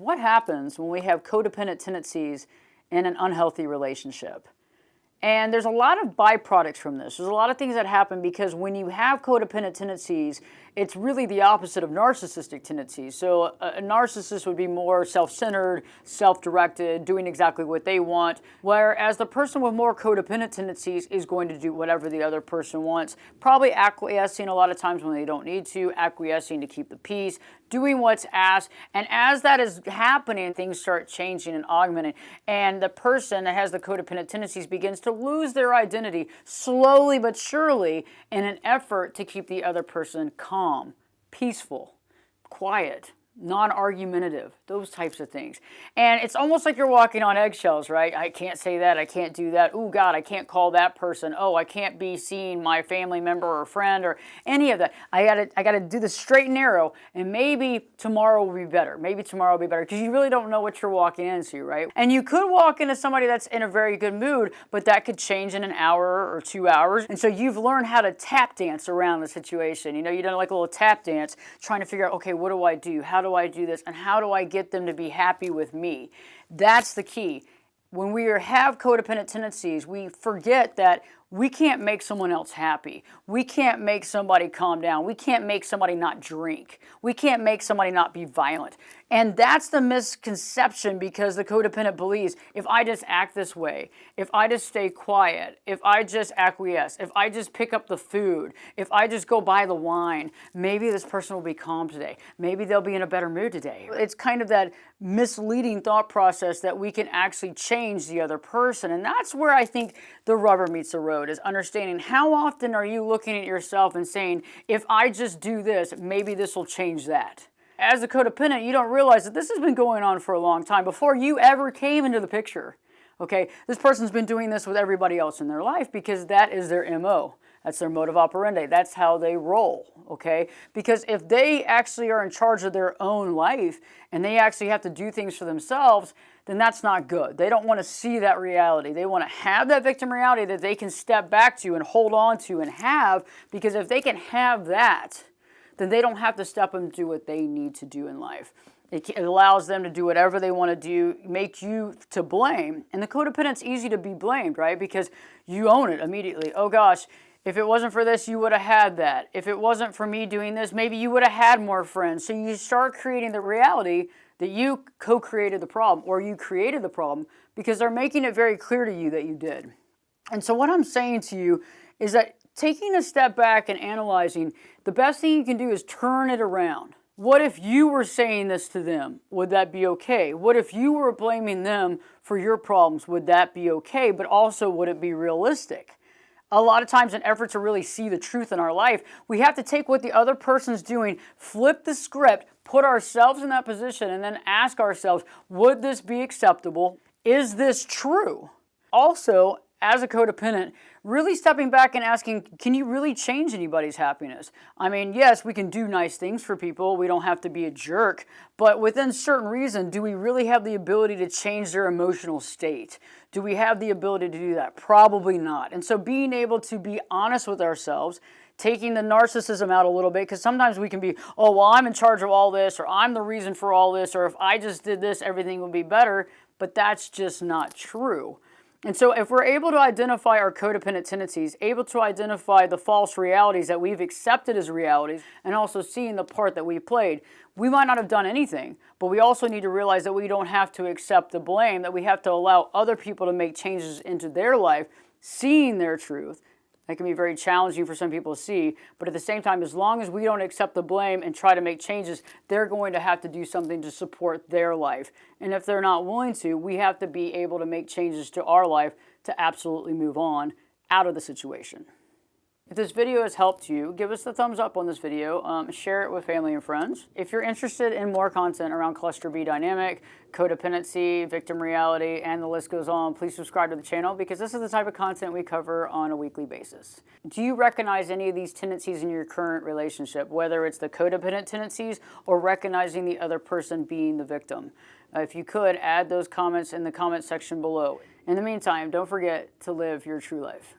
what happens when we have codependent tendencies in an unhealthy relationship. And there's a lot of byproducts from this. There's a lot of things that happen because when you have codependent tendencies, it's really the opposite of narcissistic tendencies. So a narcissist would be more self-centered, self-directed, doing exactly what they want, whereas the person with more codependent tendencies is going to do whatever the other person wants, probably acquiescing a lot of times when they don't need to, acquiescing to keep the peace, doing what's asked. And as that is happening, things start changing and augmenting. And the person that has the codependent tendencies begins to lose their identity slowly but surely in an effort to keep the other person calm, peaceful, quiet, non-argumentative, those types of things. And it's almost like you're walking on eggshells, right? I can't say that, I can't do that. Oh God, I can't call that person. Oh, I can't be seeing my family member or friend or any of that. I gotta do the straight and narrow, and maybe tomorrow will be better. Maybe tomorrow will be better, because you really don't know what you're walking into, right? And you could walk into somebody that's in a very good mood, but that could change in an hour or 2 hours. And so you've learned how to tap dance around the situation. You know, you've done like a little tap dance, trying to figure out, okay, what do I do? How do I do this? And how do I get them to be happy with me? That's the key. When we have codependent tendencies, we forget that we can't make someone else happy. We can't make somebody calm down. We can't make somebody not drink. We can't make somebody not be violent. And that's the misconception, because the codependent believes, if I just act this way, if I just stay quiet, if I just acquiesce, if I just pick up the food, if I just go buy the wine, maybe this person will be calm today. Maybe they'll be in a better mood today. It's kind of that misleading thought process that we can actually change the other person. And that's where I think the rubber meets the road, is understanding how often are you looking at yourself and saying, if I just do this, maybe this will change that. As a codependent, you don't realize that this has been going on for a long time before you ever came into the picture. Okay, this person's been doing this with everybody else in their life because that is their MO. That's their mode of operandi. That's how they roll, okay? Because if they actually are in charge of their own life and they actually have to do things for themselves, then that's not good. They don't want to see that reality. They want to have that victim reality that they can step back to and hold on to and have, because if they can have that, then they don't have to step and do what they need to do in life. It allows them to do whatever they want to do, make you to blame. And the codependent's easy to be blamed, right? Because you own it immediately. Oh gosh, if it wasn't for this, you would have had that. If it wasn't for me doing this, maybe you would have had more friends. So you start creating the reality that you co-created the problem, or you created the problem, because they're making it very clear to you that you did. And so what I'm saying to you is that taking a step back and analyzing, the best thing you can do is turn it around. What if you were saying this to them? Would that be okay? What if you were blaming them for your problems? Would that be okay? But also, would it be realistic? A lot of times, in effort to really see the truth in our life, we have to take what the other person's doing, flip the script, put ourselves in that position, and then ask ourselves, would this be acceptable? Is this true? Also, as a codependent, really stepping back and asking, can you really change anybody's happiness? I mean, yes, we can do nice things for people. We don't have to be a jerk. But within certain reason, do we really have the ability to change their emotional state? Do we have the ability to do that? Probably not. And so being able to be honest with ourselves, taking the narcissism out a little bit, because sometimes we can be, oh, well, I'm in charge of all this, or I'm the reason for all this, or if I just did this, everything would be better. But that's just not true. And so if we're able to identify our codependent tendencies, able to identify the false realities that we've accepted as realities, and also seeing the part that we played, we might not have done anything, but we also need to realize that we don't have to accept the blame, that we have to allow other people to make changes into their life, seeing their truth. That can be very challenging for some people to see, but at the same time, as long as we don't accept the blame and try to make changes, they're going to have to do something to support their life. And if they're not willing to, we have to be able to make changes to our life to absolutely move on out of the situation. If this video has helped you, give us the thumbs up on this video, share it with family and friends. If you're interested in more content around cluster B dynamic, codependency, victim reality, and the list goes on, please subscribe to the channel, because this is the type of content we cover on a weekly basis. Do you recognize any of these tendencies in your current relationship, whether it's the codependent tendencies or recognizing the other person being the victim? If you could, add those comments in the comment section below. In the meantime, don't forget to live your true life.